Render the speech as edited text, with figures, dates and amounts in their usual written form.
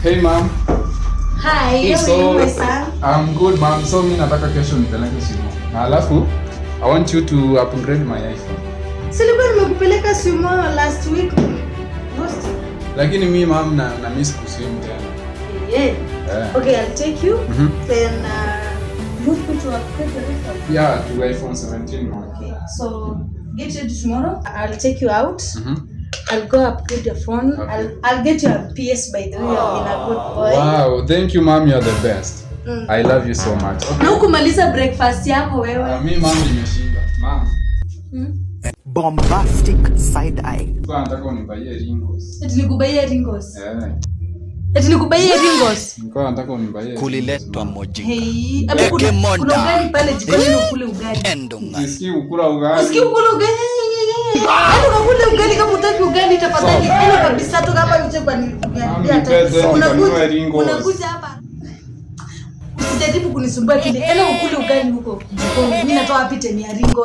Hey mom. Hi, how are you, my son? I'm good mom. So mimi nataka kesho nipeleke simu. Na alafu I want you to upgrade my iPhone. Silikuwa nimekupeleka simu last week. Ghost. Lakini mimi mom na miss kusimu tena. Yeah. Okay, I'll take you. Then move to upgrade your iPhone. Yeah, to iPhone 17 mom. Okay. So get ready tomorrow. I'll take you out. I'll go upgrade your phone. Okay. I'll get you a PS by the way. You've been a good boy. Wow, thank you mom, you're the best. I love you so much. Okay. Na ukumaliza breakfast yako wewe. Mimi mom nimeshiba. Mom. Bombastic side eye. Kwa nataka unibaie ringos. Eti nikubaie ringos. Eti nikubaie ringos. Kwa nataka unibaie. Kuliletwa moji. Hey, kuna ugali pale jikoni na ukule ugali. Usikii ukula ugali. Usikii ukula ugali. Hadi ukule ugali kama utaki ugali tafadhali. Ila kabisa toka hapa nje kwa unakuja hapa. Usijaribu kunisumbua kile. Ela ukule ugali huko. Mimi natoa wapi tena ringo.